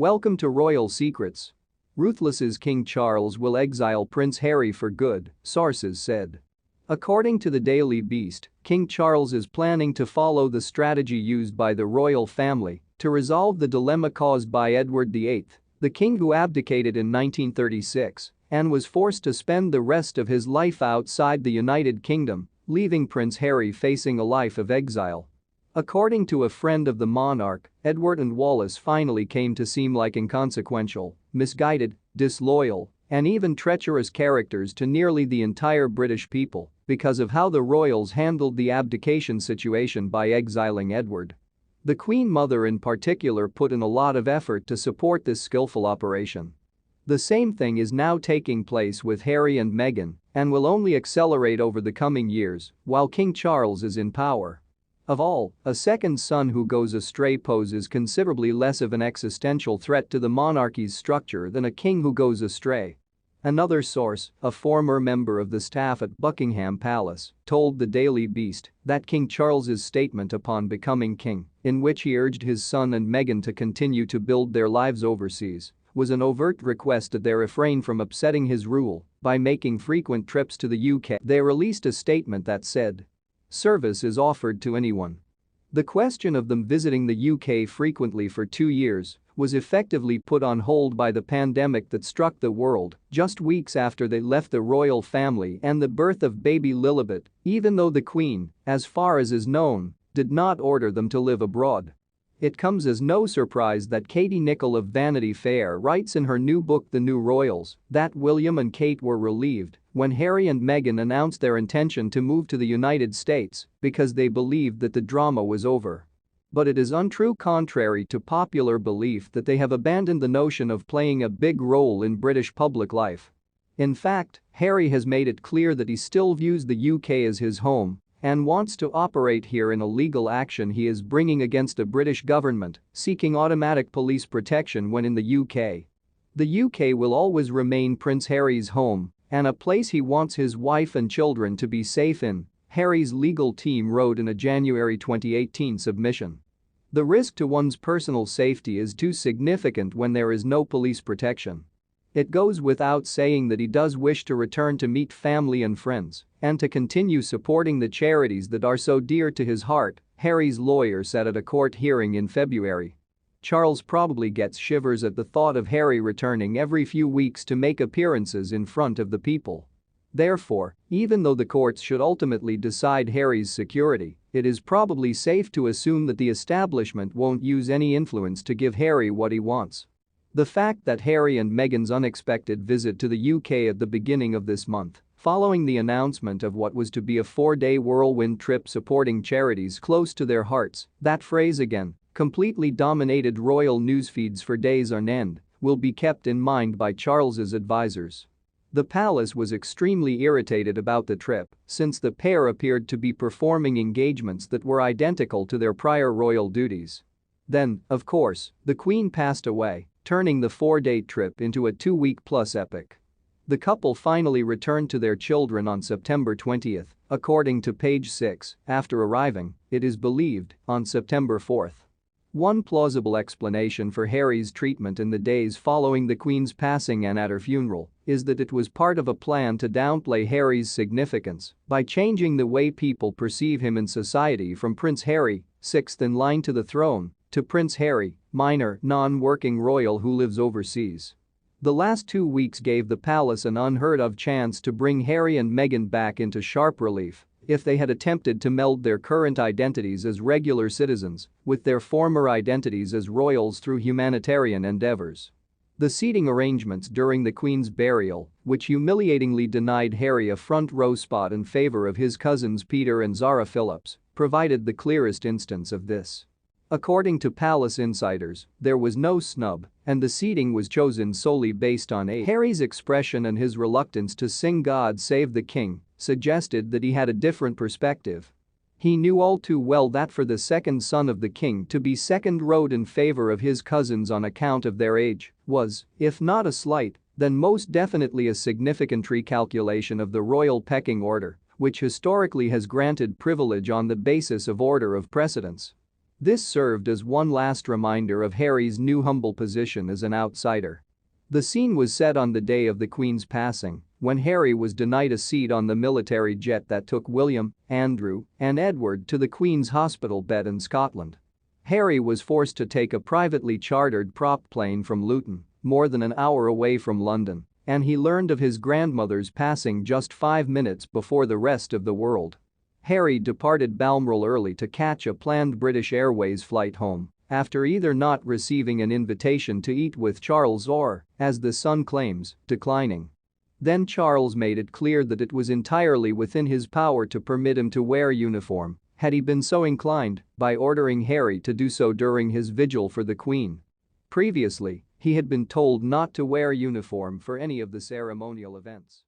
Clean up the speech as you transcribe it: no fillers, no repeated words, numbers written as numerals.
Welcome to Royal Secrets. Ruthless's King Charles will exile Prince Harry for good, sources said. According to the Daily Beast, King Charles is planning to follow the strategy used by the royal family to resolve the dilemma caused by Edward VIII, the king who abdicated in 1936 and was forced to spend the rest of his life outside the United Kingdom, leaving Prince Harry facing a life of exile. According to a friend of the monarch, Edward and Wallace finally came to seem like inconsequential, misguided, disloyal, and even treacherous characters to nearly the entire British people because of how the royals handled the abdication situation by exiling Edward. The Queen Mother in particular put in a lot of effort to support this skillful operation. The same thing is now taking place with Harry and Meghan and will only accelerate over the coming years while King Charles is in power. Of all, a second son who goes astray poses considerably less of an existential threat to the monarchy's structure than a king who goes astray. Another source, a former member of the staff at Buckingham Palace, told the Daily Beast that King Charles's statement upon becoming king, in which he urged his son and Meghan to continue to build their lives overseas, was an overt request that they refrain from upsetting his rule by making frequent trips to the UK. They released a statement that said, "Service is offered to anyone." The question of them visiting the UK frequently for 2 years was effectively put on hold by the pandemic that struck the world just weeks after they left the royal family and the birth of baby Lilibet, even though the Queen, as far as is known, did not order them to live abroad. It comes as no surprise that Katie Nicholl of Vanity Fair writes in her new book The New Royals that William and Kate were relieved when Harry and Meghan announced their intention to move to the United States because they believed that the drama was over. But it is untrue, contrary to popular belief, that they have abandoned the notion of playing a big role in British public life. In fact, Harry has made it clear that he still views the UK as his home and wants to operate here in a legal action he is bringing against the British government, seeking automatic police protection when in the UK. The UK will always remain Prince Harry's home and a place he wants his wife and children to be safe in, Harry's legal team wrote in a January 2018 submission. The risk to one's personal safety is too significant when there is no police protection. It goes without saying that he does wish to return to meet family and friends and to continue supporting the charities that are so dear to his heart, Harry's lawyer said at a court hearing in February. Charles probably gets shivers at the thought of Harry returning every few weeks to make appearances in front of the people. Therefore, even though the courts should ultimately decide Harry's security, it is probably safe to assume that the establishment won't use any influence to give Harry what he wants. The fact that Harry and Meghan's unexpected visit to the UK at the beginning of this month, following the announcement of what was to be a 4-day whirlwind trip supporting charities close to their hearts, that phrase again, completely dominated royal news feeds for days on end, will be kept in mind by Charles's advisors. The palace was extremely irritated about the trip since the pair appeared to be performing engagements that were identical to their prior royal duties. Then, of course, the Queen passed away, turning the 4-day trip into a 2-week-plus epic. The couple finally returned to their children on September 20, according to Page 6, after arriving, it is believed, on September 4. One plausible explanation for Harry's treatment in the days following the Queen's passing and at her funeral is that it was part of a plan to downplay Harry's significance by changing the way people perceive him in society from Prince Harry, sixth in line to the throne, to Prince Harry, minor, non-working royal who lives overseas. The last 2 weeks gave the palace an unheard-of chance to bring Harry and Meghan back into sharp relief if they had attempted to meld their current identities as regular citizens with their former identities as royals through humanitarian endeavors. The seating arrangements during the Queen's burial, which humiliatingly denied Harry a front-row spot in favor of his cousins Peter and Zara Phillips, provided the clearest instance of this. According to palace insiders, there was no snub, and the seating was chosen solely based on age. Harry's expression and his reluctance to sing God Save the King suggested that he had a different perspective. He knew all too well that for the second son of the king to be second-rowed in favor of his cousins on account of their age was, if not a slight, then most definitely a significant recalculation of the royal pecking order, which historically has granted privilege on the basis of order of precedence. This served as one last reminder of Harry's new humble position as an outsider. The scene was set on the day of the Queen's passing, when Harry was denied a seat on the military jet that took William, Andrew, and Edward to the Queen's hospital bed in Scotland. Harry was forced to take a privately chartered prop plane from Luton, more than an hour away from London, and he learned of his grandmother's passing just 5 minutes before the rest of the world. Harry departed Balmoral early to catch a planned British Airways flight home, after either not receiving an invitation to eat with Charles or, as the Sun claims, declining. Then Charles made it clear that it was entirely within his power to permit him to wear uniform, had he been so inclined, by ordering Harry to do so during his vigil for the Queen. Previously, he had been told not to wear uniform for any of the ceremonial events.